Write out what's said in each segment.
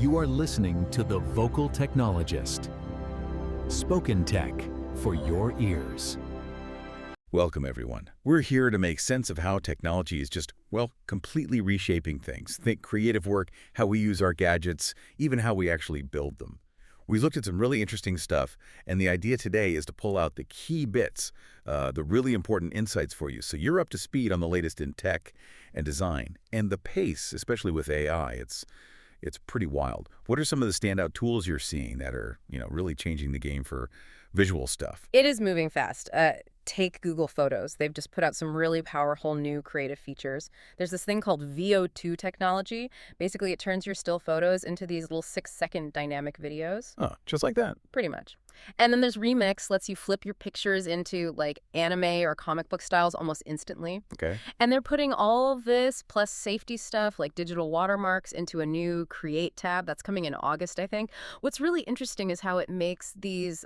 You are listening to The Vocal Technologist. Spoken tech for your ears. Welcome, everyone. We're here to make sense of how technology is just, well, completely reshaping things. Think creative work, how we use our gadgets, even how we actually build them. We looked at some really interesting stuff, and the idea today is to pull out the key bits, the really important insights for you, so you're up to speed on the latest in tech and design. And the pace, especially with AI, it's pretty wild. What are some of the standout tools you're seeing that are, really changing the game for visual stuff? It is moving fast. Take Google Photos. They've just put out some really powerful new creative features. There's this thing called VO2 technology. Basically, it turns your still photos into these little 6-second dynamic videos. Oh, just like that. Pretty much. And then there's Remix, lets you flip your pictures into like anime or comic book styles almost instantly. Okay. And they're putting all of this plus safety stuff like digital watermarks into a new Create tab that's coming in August, I think. What's really interesting is how it makes these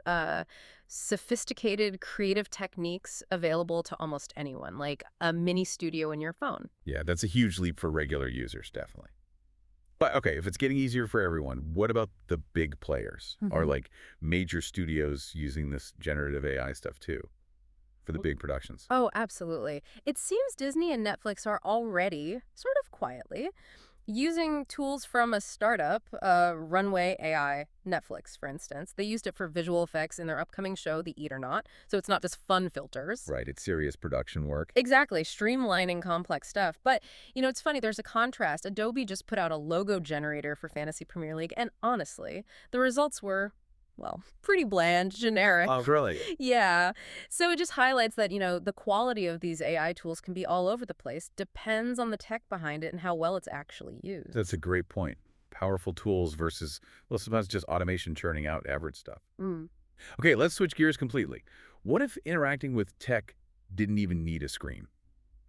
sophisticated creative techniques available to almost anyone, like a mini studio in your phone. Yeah, that's a huge leap for regular users, definitely. But okay, if it's getting easier for everyone, what about the big players? Are like major studios using this generative AI stuff too for the big productions? Oh, absolutely. It seems Disney and Netflix are already, sort of quietly, using tools from a startup, Runway AI, Netflix, for instance. They used it for visual effects in their upcoming show, The Eat or Not, so it's not just fun filters. Right, it's serious production work. Exactly, streamlining complex stuff. But, it's funny, there's a contrast. Adobe just put out a logo generator for Fantasy Premier League, and honestly, the results were, well, pretty bland, generic. Oh, really? Yeah. So it just highlights that, the quality of these AI tools can be all over the place, depends on the tech behind it and how well it's actually used. That's a great point. Powerful tools versus, well, sometimes just automation churning out average stuff. Okay, let's switch gears completely. What if interacting with tech didn't even need a screen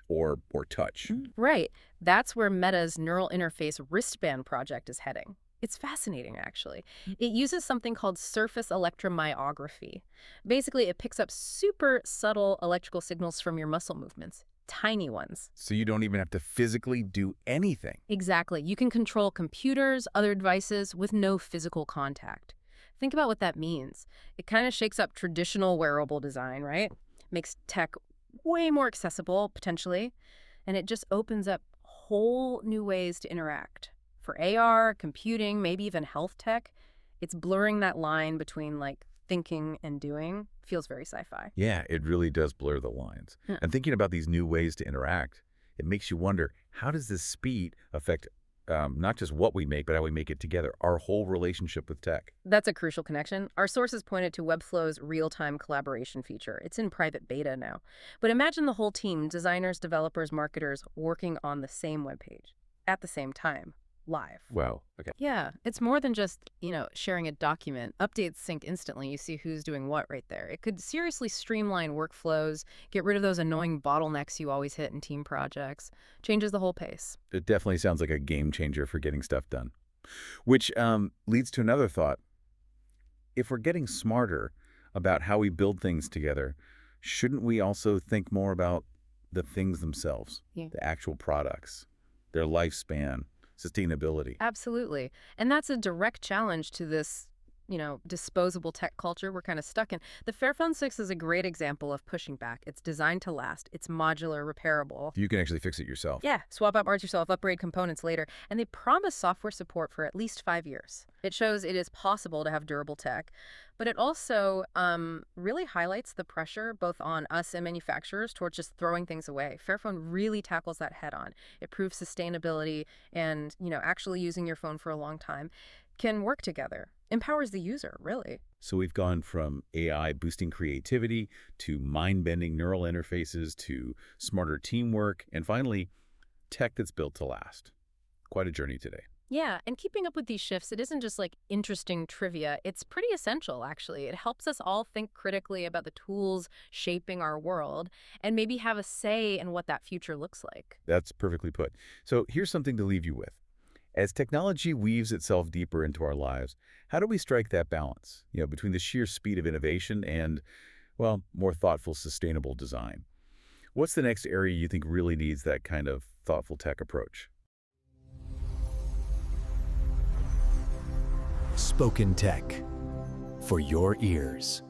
or touch? Right. That's where Meta's neural interface Wristband project is heading. It's fascinating, actually. It uses something called surface electromyography. Basically, it picks up super subtle electrical signals from your muscle movements, tiny ones. So you don't even have to physically do anything. Exactly. You can control computers, other devices with no physical contact. Think about what that means. It kind of shakes up traditional wearable design, right? Makes tech way more accessible, potentially. And it just opens up whole new ways to interact. For AR, computing, maybe even health tech, it's blurring that line between like thinking and doing. Feels very sci-fi. Yeah, it really does blur the lines. And thinking about these new ways to interact, it makes you wonder, how does this speed affect not just what we make, but how we make it together, our whole relationship with tech? That's a crucial connection. Our sources pointed to Webflow's real-time collaboration feature. It's in private beta now. But imagine the whole team, designers, developers, marketers, working on the same webpage at the same time. Live. Wow. Okay. Yeah, it's more than just, sharing a document. Updates sync instantly. You see who's doing what right there. It could seriously streamline workflows, get rid of those annoying bottlenecks you always hit in team projects. Changes the whole pace. It definitely sounds like a game changer for getting stuff done. Which leads to another thought. If we're getting smarter about how we build things together, shouldn't we also think more about the things themselves, the actual products, their lifespan, sustainability? Absolutely. And that's a direct challenge to this, disposable tech culture we're kind of stuck in. The Fairphone 6 is a great example of pushing back. It's designed to last. It's modular, repairable. You can actually fix it yourself. Yeah, swap out parts yourself, upgrade components later, and they promise software support for at least 5 years. It shows it is possible to have durable tech, but it also really highlights the pressure both on us and manufacturers towards just throwing things away. Fairphone really tackles that head on. It proves sustainability and, actually using your phone for a long time can work together. Empowers the user, really. So we've gone from AI boosting creativity to mind-bending neural interfaces to smarter teamwork and finally tech that's built to last. Quite a journey today. Yeah, and keeping up with these shifts, it isn't just like interesting trivia. It's pretty essential, actually. It helps us all think critically about the tools shaping our world and maybe have a say in what that future looks like. That's perfectly put. So here's something to leave you with. As technology weaves itself deeper into our lives, how do we strike that balance, between the sheer speed of innovation and, well, more thoughtful, sustainable design? What's the next area you think really needs that kind of thoughtful tech approach? Spoken Tech for your ears.